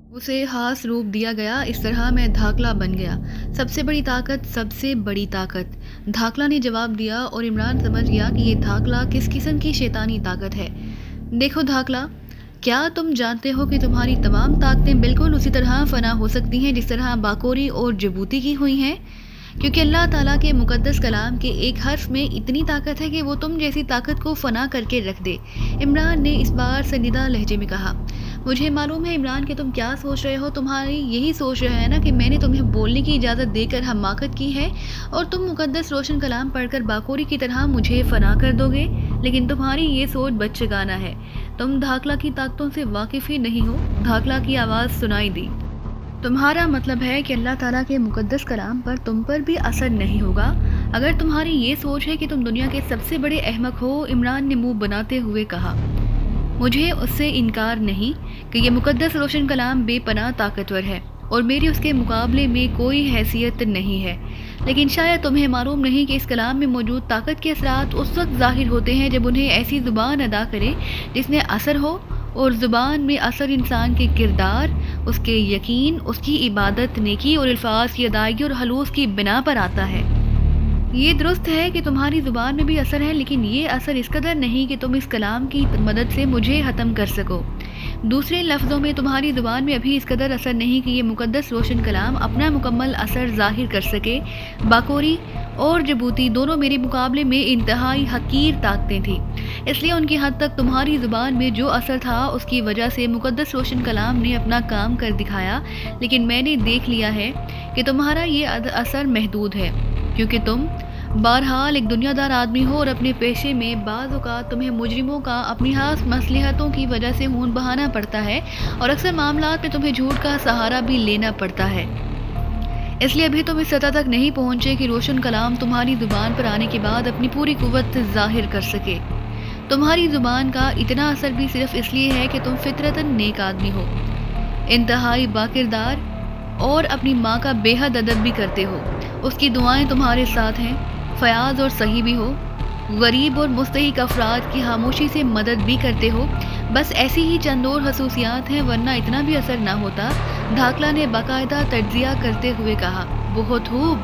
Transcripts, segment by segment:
उसे हास रूप दिया गया। इस तरह मैं धाकला बन गया। सबसे बड़ी ताकत, सबसे बड़ी ताकत। धाकला ने जवाब दिया और इमरान समझ गया कि ये धाकला किस किस्म की शैतानी ताकत है। देखो धाकला, क्या तुम जानते हो कि तुम्हारी तमाम ताकतें बिल्कुल उसी तरह फना हो सकती हैं जिस तरह बाकोरी और जबूती की हुई हैं? क्योंकि अल्लाह ताला के मुकद्दस कलाम के एक हर्फ में इतनी ताकत है कि वो तुम जैसी ताकत को फना करके रख दे। इमरान ने इस बार संजीदा लहजे में कहा। मुझे मालूम है इमरान कि तुम क्या सोच रहे हो। तुम्हारी यही सोच रहे हैं ना कि मैंने तुम्हें बोलने की इजाज़त देकर हमाकत की है और तुम मुकद्दस रोशन कलाम पढ़कर बाकोरी की तरह मुझे फना कर दोगे। लेकिन तुम्हारी ये सोच बच्चेगाना है। तुम धाकला की ताकतों से वाकिफ़ ही नहीं हो। धाकला की आवाज़ सुनाई दी। तुम्हारा मतलब है कि अल्लाह ताला के मुकद्दस कलाम पर तुम पर भी असर नहीं होगा। अगर तुम्हारी ये सोच है कि तुम दुनिया के सबसे बड़े अहमक हो, इमरान ने मुंह बनाते हुए कहा, मुझे उससे इनकार नहीं कि ये मुकद्दस रोशन कलाम बेपनाह ताकतवर है और मेरी उसके मुकाबले में कोई हैसियत नहीं है। लेकिन शायद तुम्हें मालूम नहीं कि इस कलाम में मौजूद ताकत के असरात उस वक्त ज़ाहिर होते हैं जब उन्हें ऐसी ज़ुबान अदा करे जिसमें असर हो, और ज़ुबान में असर इंसान के किरदार, उसके यकीन, उसकी इबादत, नेकी और अल्फाज की अदायगी और हलूस की बिना पर आता है। ये दुरुस्त है कि तुम्हारी ज़ुबान में भी असर है, लेकिन ये असर इस कदर नहीं कि तुम इस कलाम की मदद से मुझे ख़त्म कर सको। दूसरे लफ्ज़ों में तुम्हारी ज़ुबान में अभी इस कदर असर नहीं कि ये मुकद्दस रोशन कलाम अपना मुकम्मल असर ज़ाहिर कर सके। बाकोरी और जबूती दोनों मेरे मुकाबले में इंतहाई हकीर ताकतें थीं, इसलिए उनकी हद तक तुम्हारी ज़ुबान में जो असर था उसकी वजह से मुकद्दस रोशन कलाम ने अपना काम कर दिखाया। लेकिन मैंने देख लिया है कि तुम्हारा ये असर महदूद है, क्योंकि तुम बहरहाल एक दुनियादार आदमी हो और अपने पेशे में बाज़ औक़ात तुम्हें मुजरिमों का अपनी खास मसलहतों की वजह से खून बहाना पड़ता है और अक्सर मामलात में तुम्हें झूठ का सहारा भी लेना पड़ता है। इसलिए अभी तुम इस सतह तक नहीं पहुँचे कि रोशन कलाम तुम्हारी ज़ुबान पर आने के बाद अपनी पूरी कुव्वत ज़ाहिर कर सके। तुम्हारी ज़ुबान का इतना असर भी सिर्फ इसलिए है कि तुम फितरतन नेक आदमी हो, इंतहाई बाकिरदार और अपनी माँ का बेहद अदब भी करते हो। उसकी दुआएं तुम्हारे साथ हैं, फयाज और सही भी हो, गरीब और मुस्तहिक अफराद की खामोशी से मदद भी करते हो। बस ऐसी ही चंद और खसूसियात हैं, वरना इतना भी असर ना होता। धाकला ने बाकायदा तज्जिया करते हुए कहा, बहुत खूब।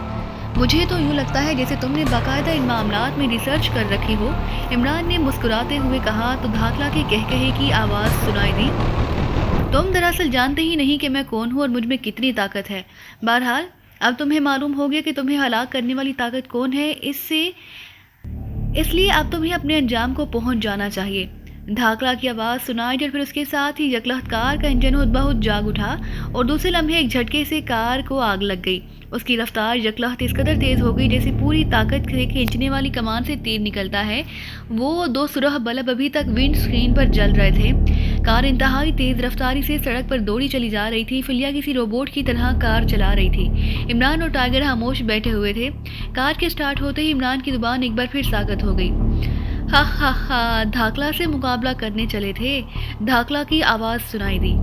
मुझे तो यूँ लगता है जैसे तुमने बाकायदा इन मामलात में रिसर्च कर रखी हो। इमरान ने मुस्कुराते हुए कहा तो धाकला के कहकहे की आवाज़ सुनाई दी, तुम दरअसल जानते ही नहीं कि मैं कौन हूँ और मुझ में कितनी ताकत है। बहरहाल अब तुम्हें मालूम हो गया कि तुम्हें हलाक करने वाली ताकत कौन है। इसलिए अब तुम्हें अपने अंजाम को पहुंच जाना चाहिए। धाकला की आवाज़ सुनाई और फिर उसके साथ ही यकलख्त कार का इंजन हुद जाग उठा और दूसरे लम्हे एक झटके से कार को आग लग गई। उसकी रफ्तार यकलख्त इस कदर तेज़ हो गई जैसे पूरी ताकत से खींचने वाली कमान से तीर निकलता है। वो दो सुरह बल्ब अभी तक विंड स्क्रीन पर जल रहे थे। कार इंतहाई तेज़ रफ्तारी से सड़क पर दौड़ी चली जा रही थी। फिलिया किसी रोबोट की तरह कार चला रही थी। इमरान और टाइगर खामोश बैठे हुए थे। कार के स्टार्ट होते ही इमरान की ज़ुबान एक बार फिर साकत हो गई। हा हा हा, धाकला से मुकाबला करने चले थे। धाकला की आवाज़ सुनाई दी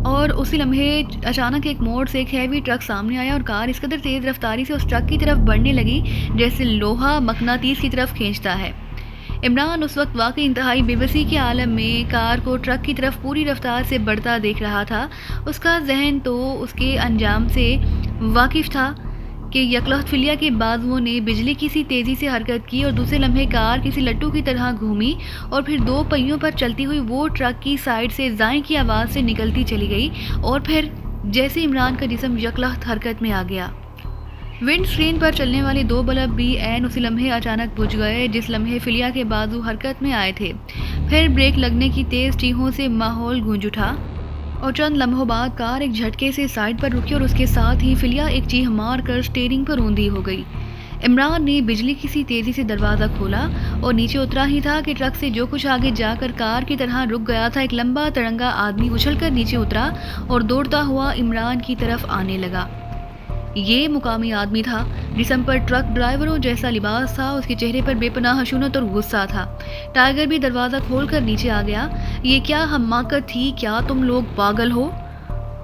और उसी लम्हे अचानक एक मोड़ से एक हैवी ट्रक सामने आया और कार इस कदर तेज़ रफ्तारी से उस ट्रक की तरफ बढ़ने लगी जैसे लोहा मकनातीस की तरफ खींचता है। इमरान उस वक्त वाकई इंतहाई बेबसी के आलम में कार को ट्रक की तरफ पूरी रफ्तार से बढ़ता देख रहा था। उसका जहन तो उसके अंजाम से वाकिफ़ था कि यकलख्त फिलिया के बाजुओं ने बिजली की सी तेज़ी से हरकत की और दूसरे लम्हे कार किसी लट्टू की तरह घूमी और फिर दो पहियों पर चलती हुई वो ट्रक की साइड से दाएं की आवाज़ से निकलती चली गई और फिर जैसे इमरान का जिस्म यकलख्त हरकत में आ गया। विंड स्क्रीन पर चलने वाले दो बल्ब भी ऐन उसी लम्हे अचानक बुझ गए जिस लम्हे फिलिया के बाजू हरकत में आए थे। फिर ब्रेक लगने की तेज़ चीखों से माहौल गूंज उठा और चंद लम्हों बाद कार एक झटके से साइड पर रुकी और उसके साथ ही फिलिया एक चीख मार कर स्टीयरिंग पर ऊंधी हो गई। इमरान ने बिजली की सी तेज़ी से दरवाज़ा खोला और नीचे उतरा ही था कि ट्रक से जो कुछ आगे जाकर कार की तरह रुक गया था। एक लंबा तिरंगा आदमी उछलकर नीचे उतरा और दौड़ता हुआ इमरान की तरफ आने लगा। ये मुकामी आदमी था, जिस्म पर ट्रक ड्राइवरों जैसा लिबास था। उसके चेहरे पर बेपनाह खशूनत और गुस्सा था। टाइगर भी दरवाज़ा खोलकर नीचे आ गया। ये क्या हमाकत थी? क्या तुम लोग पागल हो?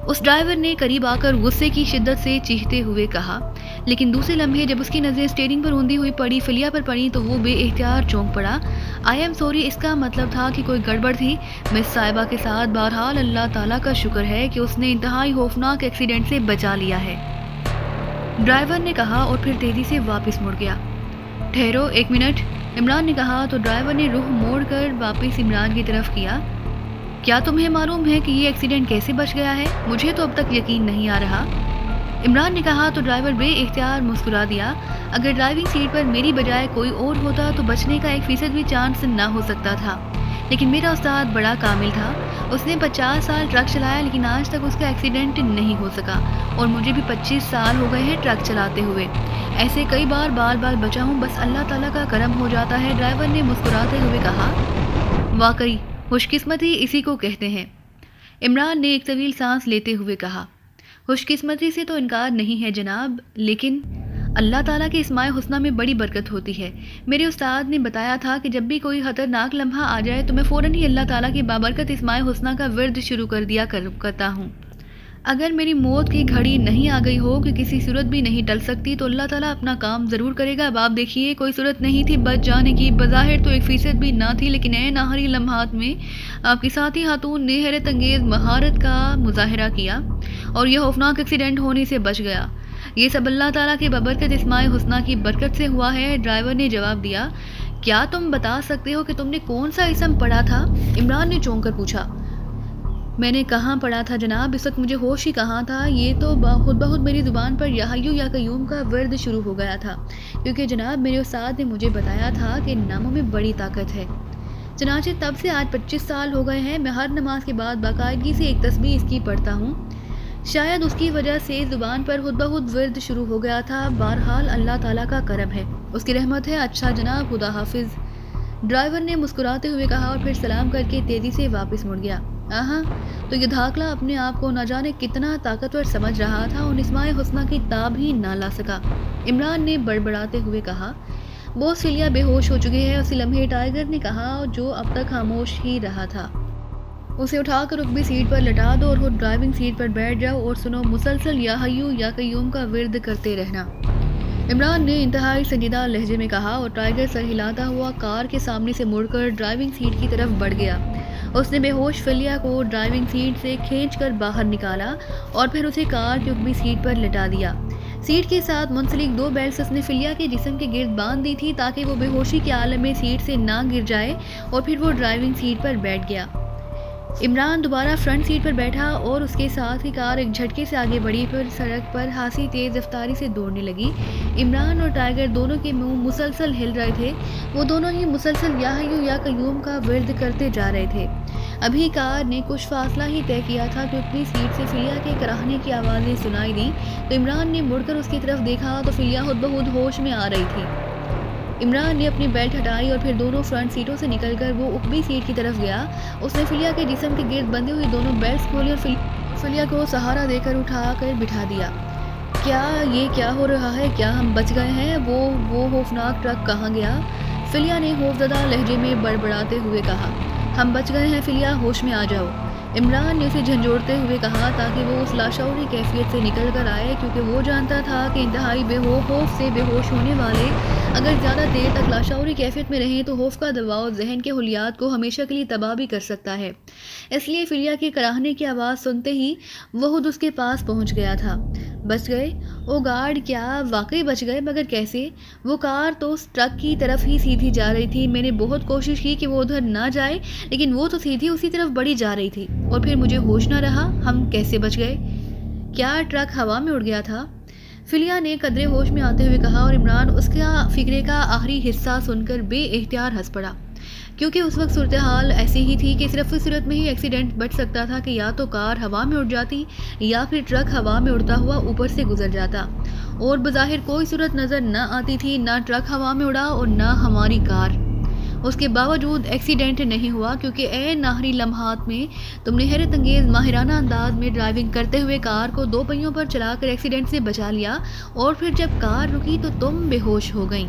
उस ड्राइवर ने करीब आकर गुस्से की शिद्दत से चीखते हुए कहा, लेकिन दूसरे लम्हे जब उसकी नज़रें स्टीयरिंग पर औंधी हुई पड़ी फिलिया पर पड़ी तो वो बेइख्तियार चौंक पड़ा। आई एम सॉरी इसका मतलब था कि कोई गड़बड़ थी मिस साहिबा के साथ। बहरहाल अल्लाह ताला का शुक्र है कि उसने इंतहाई खौफनाक एक्सीडेंट से बचा लिया है, ड्राइवर ने कहा और फिर तेजी से वापस मुड़ गया। ठहरो एक मिनट, इमरान ने कहा तो ड्राइवर ने रुख मोड़ कर वापस इमरान की तरफ किया। क्या तुम्हें मालूम है कि ये एक्सीडेंट कैसे बच गया है? मुझे तो अब तक यकीन नहीं आ रहा, इमरान ने कहा तो ड्राइवर बेइख्तियार मुस्कुरा दिया। अगर ड्राइविंग सीट पर मेरी बजाय कोई और होता तो बचने का 1% भी चांस ना हो सकता था, लेकिन मेरा उस्ताद बड़ा कामिल था। उसने 50 साल ट्रक चलाया लेकिन आज तक उसका एक्सीडेंट नहीं हो सका, और मुझे भी 25 साल हो गए हैं ट्रक चलाते हुए। ऐसे कई बार बाल बाल बचा हूँ, बस अल्लाह ताला का करम हो जाता है, ड्राइवर ने मुस्कुराते हुए कहा। वाकई खुशकिस्मती इसी को कहते हैं, इमरान ने एक तवील सांस लेते हुए कहा। खुशकिस्मती से तो इनकार नहीं है जनाब, लेकिन अल्लाह ताला के इस्माए हुस्ना में बड़ी बरकत होती है। मेरे उस्ताद ने बताया था कि जब भी कोई खतरनाक लम्हा आ जाए तो मैं फ़ौरन ही अल्लाह ताला की बाबरकत इस्माए हुस्ना का विर्द शुरू कर दिया करता हूँ। अगर मेरी मौत की घड़ी नहीं आ गई हो कि किसी सूरत भी नहीं टल सकती तो अल्लाह ताला अपना काम ज़रूर करेगा। अब आप देखिए, कोई सूरत नहीं थी बच जाने की, बज़ाहिर तो 1% भी ना थी, लेकिन ऐन आखिरी लम्हात में आपकी साथी खातून ने हैरत अंगेज़ महारत का मुजाहरा किया और यह खौफनाक एक्सीडेंट होने से बच गया। ये सब अल्लाह ताला की बबरकत इस्माए हुस्ना की बरकत से हुआ है, ड्राइवर ने जवाब दिया। क्या तुम बता सकते हो कि तुमने कौन सा इसम पढ़ा था? इमरान ने चौंक कर पूछा। मैंने कहाँ पढ़ा था जनाब, इस वक्त मुझे होश ही कहाँ था। ये तो खुद ब खुद मेरी ज़ुबान पर या हय्यू या क़य्यूम का वर्द शुरू हो गया था, क्योंकि जनाब मेरे उस्ताद ने मुझे बताया था कि नामों में बड़ी ताकत है। चनाचे तब से आज 25 साल हो गए हैं, मैं हर नमाज के बाद बाकायदगी से एक तस्बीह इसकी पढ़ता हूँ। शायद उसकी वजह से ज़ुबान पर खुद ब खुद वर्द शुरू हो गया था। बहरहाल अल्लाह ताला का करम है, उसकी रहमत है। अच्छा जनाब, खुदा हाफिज़, ड्राइवर ने मुस्कुराते हुए कहा और फिर सलाम करके तेज़ी से वापस मुड़ गया। आहा, तो ये धाकला अपने आप को न जाने कितना ताकतवर समझ रहा था और इस्माए हुस्ना की ताब ही ना ला सका। इमरान ने बड़बड़ाते हुए कहा। बोस फिलिया बेहोश हो चुके हैं, उसी लम्हे टाइगर ने कहा, जो अब तक खामोश ही रहा था। उसे उठाकर रुकबी सीट पर लटा दो और खुद ड्राइविंग सीट पर बैठ जाओ और सुनो मुसलसल या हय्यू या क़य्यूम का विर्द करते रहना, इमरान ने इंतहाई संजीदा लहजे में कहा। और टाइगर सर हिलाता हुआ कार के सामने से मुड़कर ड्राइविंग सीट की तरफ बढ़ गया। उसने बेहोश फिलिया को ड्राइविंग सीट से खींचकर बाहर निकाला और फिर उसे कार की ऊपरी सीट पर लिटा दिया। सीट के साथ मुंसलिक 2 बेल्ट्स उसने फिलिया के जिस्म के गिर्द बांध दी थी ताकि वो बेहोशी के आलम में सीट से ना गिर जाए, और फिर वो ड्राइविंग सीट पर बैठ गया। इमरान दोबारा फ्रंट सीट पर बैठा और उसके साथ ही कार एक झटके से आगे बढ़ी, फिर सड़क पर हासी तेज़ रफ्तारी से दौड़ने लगी। इमरान और टाइगर दोनों के मुंह मुसलसल हिल रहे थे, वो दोनों ही मुसलसल या हय्यू या क़य्यूम का विर्द करते जा रहे थे। अभी कार ने कुछ फासला ही तय किया था कि अपनी सीट से फिलिया के कराहने की आवाज़ें सुनाई दी, तो इमरान ने मुड़कर उसकी तरफ देखा तो फिलिया खुद ब खुद होश में आ रही थी। इमरान ने अपनी बेल्ट हटाई और फिर दोनों फ्रंट सीटों से निकलकर वो ऊपरी सीट की तरफ गया। उसने फिलिया के जिस्म के गिर्द बंधी हुई दोनों बेल्ट्स खोली और फिलिया को सहारा देकर उठा कर बिठा दिया। क्या हो रहा है? क्या हम बच गए हैं? वो खौफनाक ट्रक कहाँ गया? फिलिया ने खौफजदा लहजे में बड़बड़ाते हुए कहा। हम बच गए हैं फिलिया, होश में आ जाओ, इमरान ने उसे झंझोड़ते हुए कहा ताकि वो उस लाशौरी कैफियत से निकल कर आए, क्योंकि वो जानता था कि इंतहाई खौफ से बेहोश होने वाले अगर ज़्यादा देर तक लाशौरी कैफियत में रहें तो खौफ का दबाव जहन के हुलियात को हमेशा के लिए तबाह भी कर सकता है। इसलिए फिलिया के कराहने की आवाज़ सुनते ही वो खुद उसके पास पहुंच गया था। बच गए? ओ गार्ड, क्या वाकई बच गए? मगर कैसे? वो कार तो उस ट्रक की तरफ ही सीधी जा रही थी। मैंने बहुत कोशिश की कि वो उधर ना जाए, लेकिन वो तो सीधी उसी तरफ बढ़ी जा रही थी और फिर मुझे होश ना रहा। हम कैसे बच गए? क्या ट्रक हवा में उड़ गया था? फिलिया ने कदरे होश में आते हुए कहा और इमरान उसका फिक्रे का आखिरी हिस्सा सुनकर बेइख्तियार हंस पड़ा, क्योंकि उस वक्त सूरत हाल ऐसी ही थी कि सिर्फ उस सूरत में ही एक्सीडेंट बच सकता था कि या तो कार हवा में उड़ जाती या फिर ट्रक हवा में उड़ता हुआ ऊपर से गुजर जाता, और बज़ाहिर कोई सूरत नज़र न आती थी, ना ट्रक हवा में उड़ा और ना हमारी कार। उसके बावजूद एक्सीडेंट नहीं हुआ, क्योंकि ऐन आखिरी लम्हात में तुमने हैरत अंगेज़ माहिराना अंदाज में ड्राइविंग करते हुए कार को 2 पहियों पर चलाकर एक्सीडेंट से बचा लिया, और फिर जब कार रुकी तो तुम बेहोश हो गईं।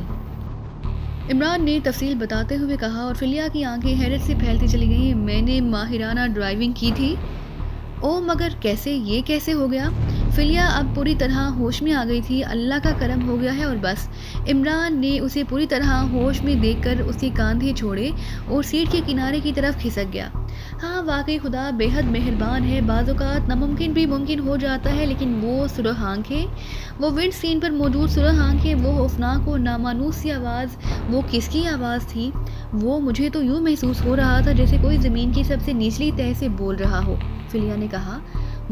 इमरान ने तफसील बताते हुए कहा और फिलिया की आंखें हैरत से फैलती चली गईं। मैंने माहिराना ड्राइविंग की थी? او مگر کیسے، یہ کیسے ہو گیا؟ فلیہ اب پوری طرح ہوش میں آ گئی تھی۔ اللہ کا کرم ہو گیا ہے اور بس۔ عمران نے اسے پوری طرح ہوش میں دیکھ کر اس کے کاندھے چھوڑے اور سیٹ کے کنارے کی طرف کھسک گیا۔ ہاں واقعی خدا بے حد مہربان ہے، بعض اوقات ناممکن بھی ممکن ہو جاتا ہے، لیکن وہ سرخ آنکھیں، وہ ونڈ اسکرین پر موجود سرخ آنکھیں، وہ خوفناک اور نامانوس سی آواز، وہ کس کی آواز تھی؟ وہ مجھے تو یوں محسوس ہو رہا تھا جیسے کوئی زمین کی سب سے نچلی تہہ سے بول رہا ہو، فلیہ نے کہا۔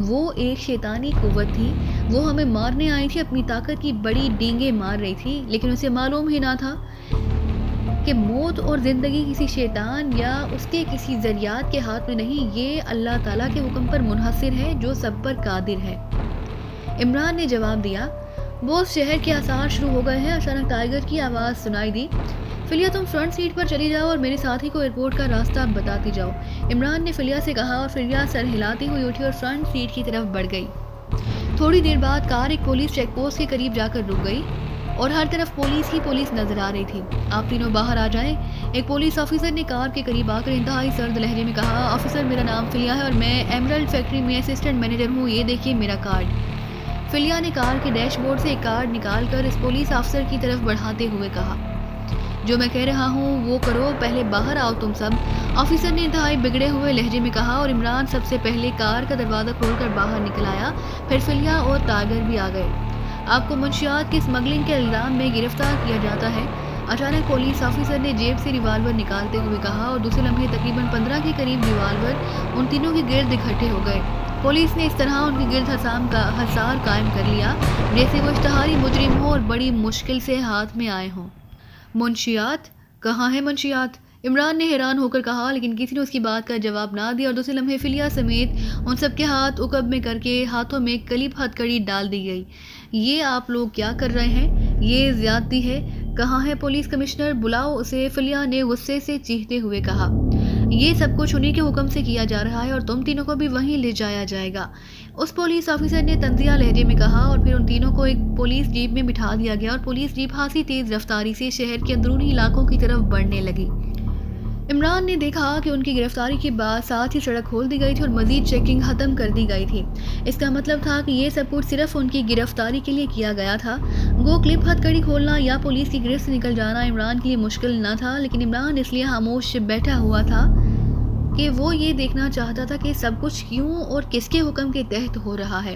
وہ ایک شیطانی قوت تھی، وہ ہمیں مارنے آئی تھی، اپنی طاقت کی بڑی ڈینگیں مار رہی تھی، لیکن اسے معلوم ہی نہ تھا کہ موت اور زندگی کسی شیطان یا اس کے کسی ذریات کے ہاتھ میں نہیں، یہ اللہ تعالیٰ کے حکم پر منحصر ہے جو سب پر قادر ہے۔ عمران نے جواب دیا۔ بوس شہر کے آثار شروع ہو گئے ہیں۔ اچانک ٹائیگر کی آواز سنائی دی۔ فلیہ تم فرنٹ سیٹ پر چلی جاؤ اور میرے ساتھی کو ایئرپورٹ کا راستہ بتاتی جاؤ، عمران نے فلیہ سے کہا اور فلیہ سر ہلاتی ہوئی اٹھی اور فرنٹ سیٹ کی طرف بڑھ گئی۔ تھوڑی دیر بعد کار ایک پولیس چیک پوسٹ کے قریب جا کر رک گئی اور ہر طرف پولیس ہی پولیس نظر آ رہی تھی۔ آپ تینوں باہر آ جائیں، ایک پولیس آفیسر نے کار کے قریب آ کر انتہائی سرد لہجے میں کہا۔ آفیسر میرا نام فلیہ ہے اور میں ایمرلڈ فیکٹری میں اسسٹنٹ مینیجر ہوں، یہ دیکھیے میرا کارڈ۔ فلیہ نے کار کے ڈیش بورڈ سے ایک کارڈ نکال کر اس پولیس آفیسر کی طرف بڑھاتے ہوئے کہا۔ جو میں کہہ رہا ہوں وہ کرو، پہلے باہر آؤ تم سب، آفیسر نے انتہائی بگڑے ہوئے لہجے میں کہا اور عمران سب سے پہلے کار کا دروازہ کھول کر باہر نکل آیا، پھر فلیہ اور ٹائیگر بھی آ گئے۔ آپ کو منشیات کی اسمگلنگ کے الزام میں گرفتار کیا جاتا ہے، اچانک پولیس آفیسر نے جیب سے ریوالور نکالتے ہوئے کہا اور دوسرے لمحے تقریباً 15 کے قریب ریوالور ان تینوں کے گرد اکٹھے ہو گئے۔ پولیس نے اس طرح ان کے گرد حصار قائم کر لیا جیسے وہ اشتہاری مجرم ہوں اور بڑی مشکل سے ہاتھ میں آئے ہوں۔ منشیات؟ کہاں ہے منشیات؟ عمران نے حیران ہو کر کہا، لیکن کسی نے اس کی بات کا جواب نہ دیا اور دوسرے لمحے فلیہ سمیت ان سب کے ہاتھ عقب میں کر کے ہاتھوں میں کلپ ہتھ کڑی ڈال دی گئی۔ یہ آپ لوگ کیا کر رہے ہیں؟ یہ زیادتی ہے۔ کہاں ہے پولیس کمشنر؟ بلاؤ اسے، فلیہ نے غصے سے چیختے ہوئے کہا۔ یہ سب کچھ انہی کے حکم سے کیا جا رہا ہے اور تم تینوں کو بھی وہیں لے جایا جائے گا، اس پولیس آفیسر نے طنزیہ لہجے میں کہا اور پھر ان تینوں کو ایک پولیس جیپ میں بٹھا دیا گیا اور پولیس جیپ خاصی تیز رفتاری سے شہر کے اندرونی علاقوں کی طرف بڑھنے لگی۔ عمران نے دیکھا کہ ان کی گرفتاری کے بعد ساتھ ہی سڑک کھول دی گئی تھی اور مزید چیکنگ ختم کر دی گئی تھی۔ اس کا مطلب تھا کہ یہ سب کچھ صرف ان کی گرفتاری کے لیے کیا گیا تھا۔ گو کلپ ہتھ کڑی کھولنا یا پولیس کی گرفت سے نکل جانا عمران کے لیے مشکل نہ تھا، لیکن عمران اس لیے خاموش بیٹھا ہوا تھا کہ وہ یہ دیکھنا چاہتا تھا کہ سب کچھ کیوں اور کس کے حکم کے تحت ہو رہا ہے۔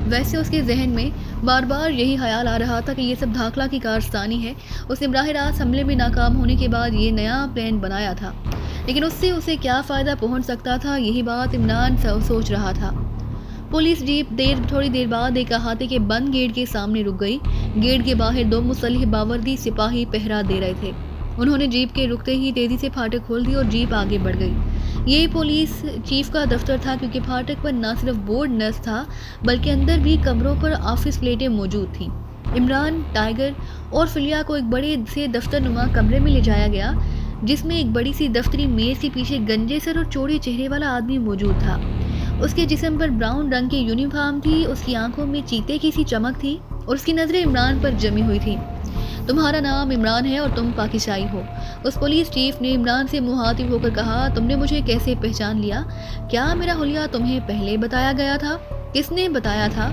ویسے اس کے ذہن میں بار بار یہی خیال آ رہا تھا کہ یہ سب دھاکلہ کی کارستانی ہے۔ اس نے براہ راست حملے میں ناکام ہونے کے بعد یہ نیا پلان بنایا تھا، لیکن اس سے اسے کیا فائدہ پہنچ سکتا تھا، یہی بات عمران سوچ رہا تھا۔ پولیس جیپ تھوڑی دیر بعد ایک احاطے کے بند گیٹ کے سامنے رک گئی۔ گیٹ کے باہر 2 مسلح باوردی سپاہی پہرا دے رہے تھے۔ انہوں نے جیپ کے رکتے ہی تیزی سے پھاٹک کھول دی اور جیپ آگے بڑھ گئی۔ یہی پولیس چیف کا دفتر تھا، کیونکہ پھاٹک پر نہ صرف بورڈ نصب تھا بلکہ اندر بھی کمروں پر آفس پلیٹیں موجود تھیں۔ عمران، ٹائیگر اور فلیہ کو ایک بڑے سے دفتر نما کمرے میں لے جایا گیا جس میں ایک بڑی سی دفتری میز کے پیچھے گنجے سر اور چوڑے چہرے والا آدمی موجود تھا۔ اس کے جسم پر براؤن رنگ کی یونیفارم تھی، اس کی آنکھوں میں چیتے کی سی چمک تھی اور اس کی نظریں عمران پر جمی ہوئی تھیں۔ تمہارا نام عمران ہے اور تم پاکستانی ہو، اس پولیس چیف نے عمران سے مخاطب ہو کر کہا۔ تم نے مجھے کیسے پہچان لیا؟ کیا میرا حلیہ تمہیں پہلے بتایا گیا تھا؟ کس نے بتایا تھا؟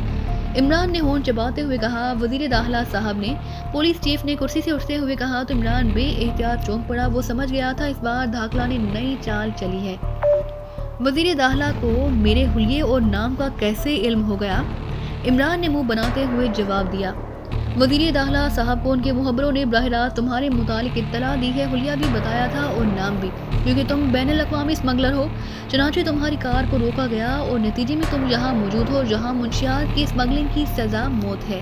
عمران نے ہونٹ چباتے ہوئے کہا۔ وزیر داخلہ صاحب نے، پولیس چیف نے کرسی سے اٹھتے ہوئے کہا تو عمران بے احتیاط چونک پڑا۔ وہ سمجھ گیا تھا اس بار دھاکلہ نے نئی چال چلی ہے۔ وزیر داخلہ کو میرے حلیے اور نام کا کیسے علم ہو گیا؟ عمران نے منہ بناتے ہوئے جواب دیا۔ وزیر داخلہ صاحب کو ان کے مخبروں نے براہ راست تمہارے متعلق اطلاع دی ہے، حلیہ بھی بتایا تھا اور نام بھی، کیونکہ تم بین الاقوامی اسمگلر ہو۔ چنانچہ تمہاری کار کو روکا گیا اور نتیجے میں تم یہاں موجود ہو جہاں منشیات کی اسمگلنگ کی سزا موت ہے۔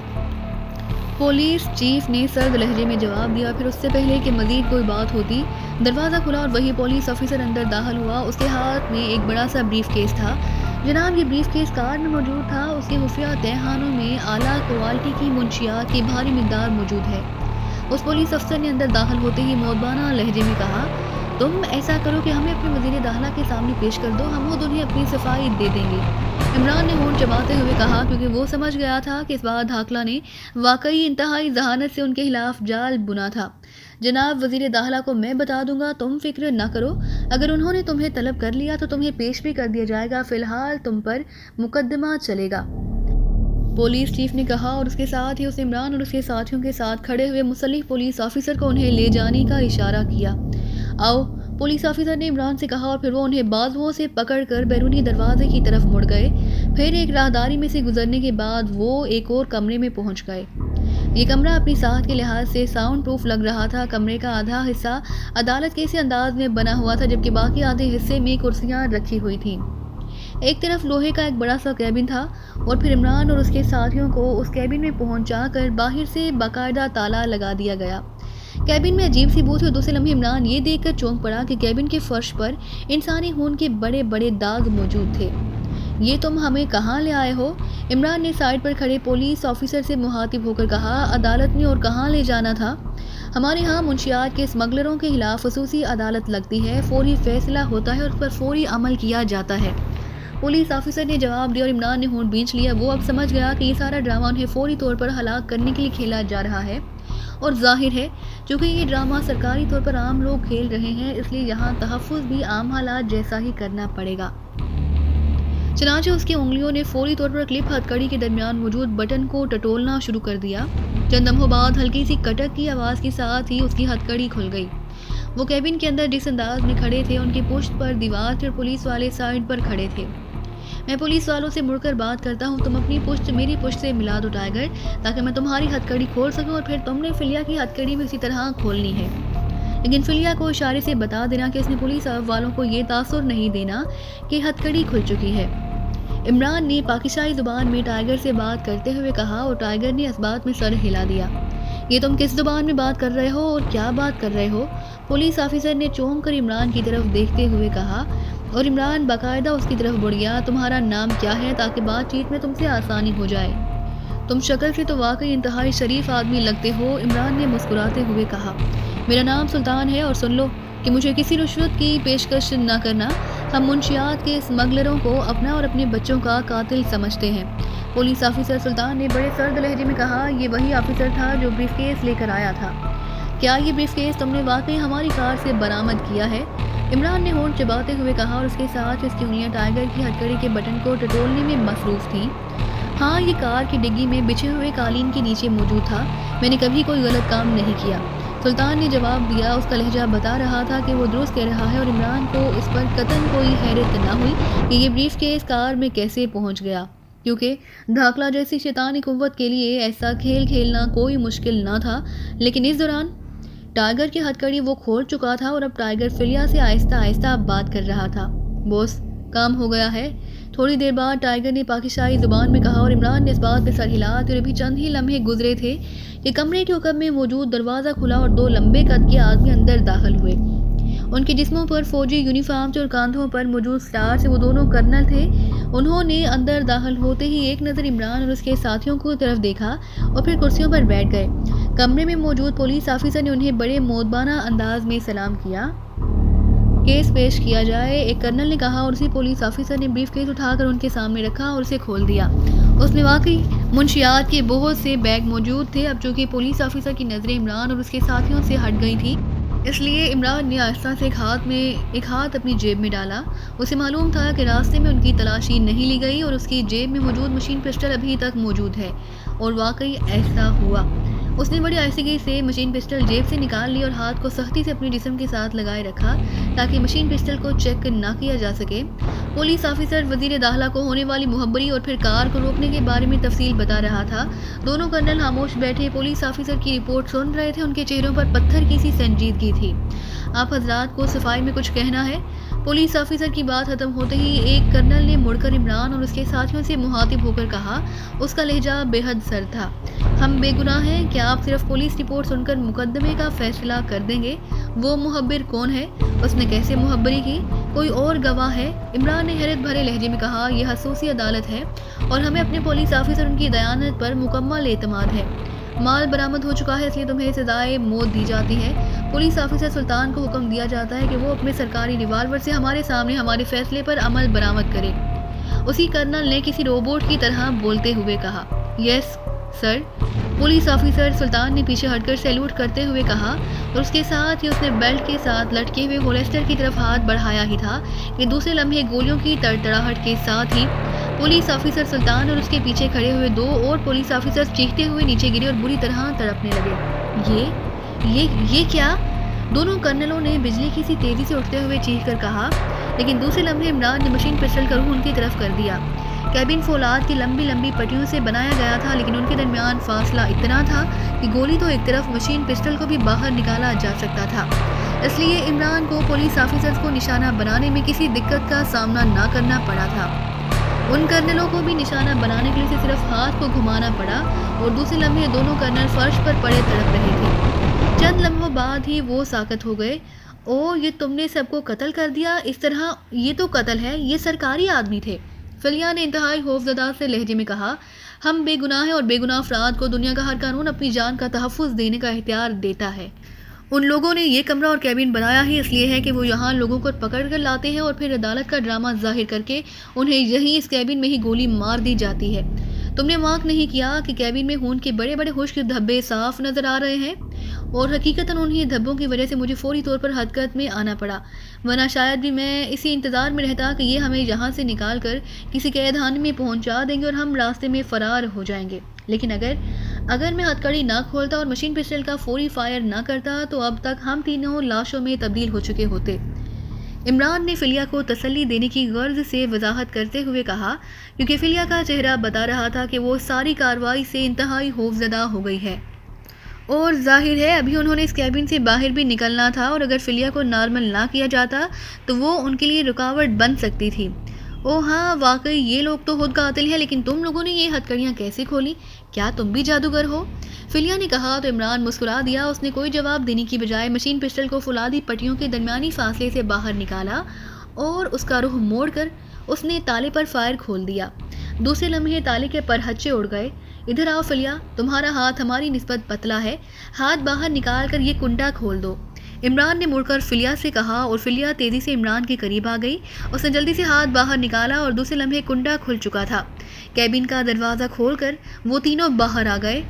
پولیس چیف نے سرد لہجے میں جواب دیا۔ پھر اس سے پہلے کہ مزید کوئی بات ہوتی، دروازہ کھلا اور وہی پولیس آفیسر اندر داخل ہوا۔ اس کے ہاتھ میں ایک بڑا سا بریف کیس تھا۔ جناب، یہ بریف کیس کار میں موجود تھا۔ اس کے خفیہ تہخانوں میں اعلیٰ کوالٹی کی منشیات کی بھاری مقدار موجود ہے۔ اس پولیس افسر نے اندر داخل ہوتے ہی مؤدبانہ لہجے میں کہا، تم ایسا کرو کہ ہمیں اپنے وزیر داخلہ کے سامنے پیش کر دو، ہم خود انہیں اپنی صفائی دے دیں گے۔ عمران نے ہونٹ چباتے ہوئے کہا، کیونکہ وہ سمجھ گیا تھا کہ اس بار دھاکلہ نے واقعی انتہائی ذہانت سے ان کے خلاف جال بنا تھا۔ जनाब वजीर दाखिला को मैं बता दूंगा, तुम फिक्र न करो। अगर उन्होंने तुम्हें तलब कर लिया तो तुम्हें पेश भी कर दिया जाएगा। फिलहाल तुम पर मुकदमा चलेगा, पुलिस चीफ ने कहा, और उसके साथ ही उसने इमरान और उसके साथियों के साथ खड़े हुए मुसल्लिह पुलिस ऑफिसर को उन्हें ले जाने का इशारा किया। आओ, पुलिस ऑफिसर ने इमरान से कहा, और फिर वो उन्हें बाजुओं से पकड़कर बैरूनी दरवाजे की तरफ मुड़ गए। फिर एक राहदारी में से गुजरने के बाद वो एक और कमरे में पहुंच गए। ये कमरा अपनी साख के लिहाज से साउंड प्रूफ लग रहा था। कमरे का आधा हिस्सा अदालत के इसी अंदाज में बना हुआ था, जबकि बाकी आधे हिस्से में कुर्सियां रखी हुई थीं। एक तरफ लोहे का एक बड़ा सा कैबिन था, और फिर इमरान और उसके साथियों को उस कैबिन में पहुंचाकर बाहर से बाकायदा ताला लगा दिया गया। कैबिन में अजीब सी बू थी, और दूसरे लम्हे इमरान ये देखकर चौंक पड़ा कि कैबिन के फर्श पर इंसानी खून के बड़े बड़े दाग मौजूद थे। ये तुम हमें कहाँ ले आए हो? इमरान ने साइड पर खड़े पुलिस ऑफिसर से मुखातिब होकर कहा। अदालत ने और कहाँ ले जाना था? हमारे यहाँ मुंशियात के स्मगलरों के खिलाफ खसूसी अदालत लगती है, फौरी फैसला होता है और उस पर फौरी अमल किया जाता है, पुलिस ऑफिसर ने जवाब दिया। और इमरान ने होंठ भींच लिया। वो अब समझ गया कि ये सारा ड्रामा उन्हें फौरी तौर पर हलाक करने के लिए खेला जा रहा है, और जाहिर है चूँकि ये ड्रामा सरकारी तौर पर आम लोग खेल रहे हैं, इसलिए यहाँ तहफ़्फ़ुज़ भी आम हालात जैसा ही करना पड़ेगा। चनाचे उसकी उंगलियों ने फौरी तौर पर क्लिप हथकड़ी के दरमियान मौजूद बटन को टटोलना शुरू कर दिया। चंद लम्हों बाद हल्की सी कटक की आवाज़ के साथ ही उसकी हथकड़ी खुल गई। वो कैबिन के अंदर जिस अंदाज में खड़े थे, उनकी पुश्त पर दीवार थी और पुलिस वाले साइड पर खड़े थे। मैं पुलिस वालों से मुड़कर बात करता हूँ, तुम अपनी पुश्त मेरी पुश्त से मिला दो टाइगर, ताकि मैं तुम्हारी हथकड़ी खोल सकूँ, और फिर तुमने फिलिया की हथकड़ी भी इसी तरह खोलनी है। लेकिन फिलिया को इशारे से बता देना कि इसने पुलिस वालों को ये तासुर नहीं देना कि हथकड़ी खुल चुकी है। इमरान ने पाकिस्तानी ज़ुबान में टाइगर से बात करते हुए कहा, और टाइगर ने इस बात में सर हिला दिया। ये तुम किस ज़ुबान में बात कर रहे हो और क्या बात कर रहे हो? पुलिस ऑफिसर ने चौंक कर इमरान की तरफ देखते हुए कहा, और इमरान बाकायदा उसकी तरफ बढ़ गया। तुम्हारा नाम क्या है, ताकि बातचीत में तुमसे आसानी हो जाए। तुम शक्ल से तो वाकई इंतहाई शरीफ आदमी लगते हो, इमरान ने मुस्कुराते हुए कहा। मेरा नाम सुल्तान है, और सुन लो कि मुझे किसी रिश्वत की पेशकश न करना। हम मुंशियात के स्मगलरों को अपना और अपने बच्चों का कातिल समझते हैं। पुलिस ऑफिसर सुल्तान ने बड़े सर्द लहजे में कहा। ये वही ऑफिसर था जो ब्रीफकेस लेकर आया था। क्या ये ब्रीफकेस तुमने वाकई हमारी कार से बरामद किया है? इमरान ने होंठ चबाते हुए कहा, और उसके साथ उसकी उंगलियां टाइगर की हथकड़ी के बटन को टटोलने में मसरूफ थीं। हाँ, ये कार की डिग्गी में बिछे हुए कालीन के नीचे मौजूद था। मैंने कभी कोई गलत काम नहीं किया, सुल्तान ने जवाब दिया। उसका लहजा बता रहा था कि वो दुरुस्त कह रहा है, और इमरान को इस पर कतन कोई हैरत न हुई कि ये ब्रीफकेस कार में कैसे पहुंच गया, क्योंकि दाखला जैसी शैतानी कुव्वत के लिए ऐसा खेल खेलना कोई मुश्किल न था। लेकिन इस दौरान टाइगर की हथकड़ी वो खोल चुका था, और अब टाइगर फिलिया से आहिस्ता आहिस्ता बात कर रहा था। बॉस, काम हो गया है। थोड़ी देर बाद टाइगर ने पाकिस्तानी ज़ुबान में कहा, और इमरान ने इस बात पर सर हिलाते और अभी चंद ही लम्हे गुजरे थे कि कमरे के हुक्म में मौजूद दरवाज़ा खुला और दो लंबे कद के आदमी अंदर दाखिल हुए। उनके जिस्मों पर फौजी यूनिफॉर्म थे और कांधों पर मौजूद स्टार से वो दोनों कर्नल थे। उन्होंने अंदर दाखिल होते ही एक नज़र इमरान और उसके साथियों की तरफ देखा और फिर कुर्सियों पर बैठ गए। कमरे में मौजूद पुलिस ऑफिसर ने उन्हें बड़े मोदबाना अंदाज में सलाम किया। केस पेश किया जाए, एक कर्नल ने कहा, और उसी पुलिस ऑफिसर ने ब्रीफ केस उठाकर उनके सामने रखा और उसे खोल दिया। उसमें वाकई मुंशियात के बहुत से बैग मौजूद थे। अब चूंकि पुलिस ऑफिसर की नज़रें इमरान और उसके साथियों से हट गई थी, इसलिए इमरान ने आहिस्ता से एक हाथ अपनी जेब में डाला। उसे मालूम था कि रास्ते में उनकी तलाशी नहीं ली गई और उसकी जेब में मौजूद मशीन पिस्टल अभी तक मौजूद है, और वाकई ऐसा हुआ। उसने बड़ी आहिस्तगी से मशीन पिस्टल जेब से निकाल ली और हाथ को सख्ती से अपने जिस्म के साथ लगाए रखा ताकि मशीन पिस्टल को चेक ना किया जा सके। पुलिस ऑफिसर वजीर दाखिला को होने वाली मुहब्बरी और फिर कार को रोकने के बारे में तफसील बता रहा था। दोनों कर्नल खामोश बैठे पुलिस ऑफिसर की रिपोर्ट सुन रहे थे। उनके चेहरों पर पत्थर की सी संजीदगी थी। आप हजरात को सफाई में कुछ कहना है? पुलिस ऑफिसर की बात खत्म होते ही एक कर्नल ने मुड़कर इमरान और उसके साथियों से मुखातिब होकर कहा। उसका लहजा बेहद सर था। हम बेगुनाह हैं, क्या आप सिर्फ पुलिस रिपोर्ट सुनकर मुकदमे का फैसला कर देंगे? वो मुहब्बिर कौन है? उसने कैसे मुहब्बरी की? कोई और गवाह है? इमरान ने हैरत भरे लहजे में कहा, यह खसूसी अदालत है और हमें अपने पुलिस ऑफिसर उनकी दयानत पर मुकम्मल एतमाद है। माल बरामद हो चुका है, इसलिए तुम्हें सजाए मौत दी जाती है। पुलिस ऑफिसर सुल्तान को हुक्म दिया जाता है कि वो अपने सरकारी रिवाल्वर से हमारे सामने हमारे फैसले पर अमल बरामद करे। उसी कर्नल ने किसी रोबोट की तरह बोलते हुए कहा, यस सर। पुलिस ऑफिसर सुल्तान ने पीछे हटकर सैल्यूट करते हुए कहा और उसके साथ ही उसने बेल्ट के साथ लटके हुए होलेस्टर की तरफ हाथ बढ़ाया ही था कि दूसरे लम्हे गोलियों की तड़तड़ाहट के साथ ही पुलिस ऑफिसर सुल्तान और उसके पीछे खड़े हुए 2 और पुलिस ऑफिसर चीखते हुए नीचे गिरे और बुरी तरह तड़पने लगे। ये क्या? दोनों कर्नलों ने बिजली की सी तेजी से उठते हुए चीख कर कहा, लेकिन दूसरे लम्हे इमरान ने मशीन पिस्टल का रुख उनकी तरफ कर दिया। कैबिन फौलाद की लंबी लंबी पट्टियों से बनाया गया था, लेकिन उनके दरमियान फासला इतना था कि गोली तो एक तरफ मशीन पिस्टल को भी बाहर निकाला जा सकता था। इसलिए इमरान को पुलिस ऑफिसर्स को निशाना बनाने में किसी दिक्कत का सामना न करना पड़ा था। उन कर्नलों को भी निशाना बनाने के लिए सिर्फ हाथ को घुमाना पड़ा और दूसरे लम्हे दोनों कर्नल फर्श पर पड़े तड़प रहे थे। चंद लम्हों बाद ही वो साकत हो गए। ओ, ये तुमने सबको कत्ल कर दिया इस तरह? ये तो कत्ल है, ये सरकारी आदमी थे। फिलिया ने इंतहाई खौफजदा से लहजे में कहा, हम बेगुनाह हैं और बेगुनाह अफराद को दुनिया का हर कानून अपनी जान का तहफ़्फ़ुज़ देने का इख्तियार देता है। उन लोगों ने ये कमरा और कैबिन बनाया ही इसलिए है कि वो यहाँ लोगों को पकड़ कर लाते हैं और फिर अदालत का ड्रामा जाहिर करके उन्हें यहीं इस कैबिन में ही गोली मार दी जाती है। तुमने वाक नहीं किया कि कैबिन में खून के बड़े बड़े खुश्क धब्बे साफ नजर आ रहे हैं और हकीकतन उन्हीं धब्बों की वजह से मुझे फौरी तौर पर हरकत में आना पड़ा, वरना शायद भी मैं इसी इंतज़ार में रहता कि ये हमें यहाँ से निकाल कर किसी कैदखाने में पहुँचा देंगे और हम रास्ते में फ़रार हो जाएंगे। लेकिन अगर मैं हथकड़ी ना खोलता और मशीन पिस्टल का फौरी फायर ना करता तो अब तक हम तीनों लाशों में तब्दील हो चुके होते। इमरान ने फिलिया को तसल्ली देने की गर्ज से वजाहत करते हुए कहा, क्योंकि फिलिया का चेहरा बता रहा था कि वो सारी कार्रवाई से इंतहाई खौफजदा हो गई है और जाहिर है अभी उन्होंने इस कैबिन से बाहर भी निकलना था और अगर फिलिया को नॉर्मल ना किया जाता तो वो उनके लिए रुकावट बन सकती थी। ओह हाँ, वाकई ये लोग तो खुद कातिल हैं, लेकिन तुम लोगों ने ये हथकड़ियाँ कैसे खोली? क्या तुम भी जादूगर हो? फिलिया ने कहा तो इमरान मुस्कुरा दिया। उसने कोई जवाब देने की बजाय मशीन पिस्टल को फौलादी पट्टियों के दरमियानी फासले से बाहर निकाला और उसका रुख मोड़कर उसने ताले पर फायर खोल दिया। दूसरे लम्हे ताले के परहच्चे उड़ गए। इधर आओ फिलिया, तुम्हारा हाथ हमारी निस्बत पतला है, हाथ बाहर निकाल कर ये कुंडा खोल दो। इमरान ने मुड़कर फिलिया से कहा और फिलिया तेज़ी से इमरान के करीब आ गई। उसने जल्दी से हाथ बाहर निकाला और दूसरे लम्हे कुंडा खुल चुका था। कैबिन का दरवाज़ा खोलकर वो तीनों बाहर आ गए।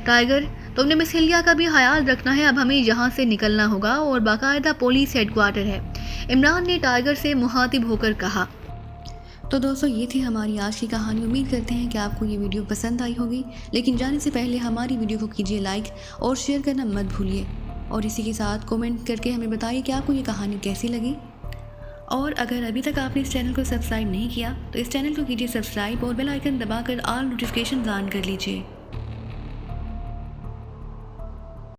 टाइगर, तुमने मिस हिलिया का भी ख्याल रखना है, अब हमें यहाँ से निकलना होगा और बाकायदा पुलिस हेडक्वार्टर है, इमरान ने टाइगर से मुखातिब होकर कहा। तो दोस्तों, ये थी हमारी आज की कहानी। उम्मीद करते हैं कि आपको ये वीडियो पसंद आई होगी, लेकिन जाने से पहले हमारी वीडियो को कीजिए लाइक और शेयर करना मत भूलिए और इसी के साथ कमेंट करके हमें बताइए कि आपको ये कहानी कैसी लगी। और अगर अभी तक आपने इस चैनल को सब्सक्राइब नहीं किया तो इस चैनल को कीजिए सब्सक्राइब और बेल आइकन दबाकर ऑल नोटिफिकेशन ऑन कर लीजिए।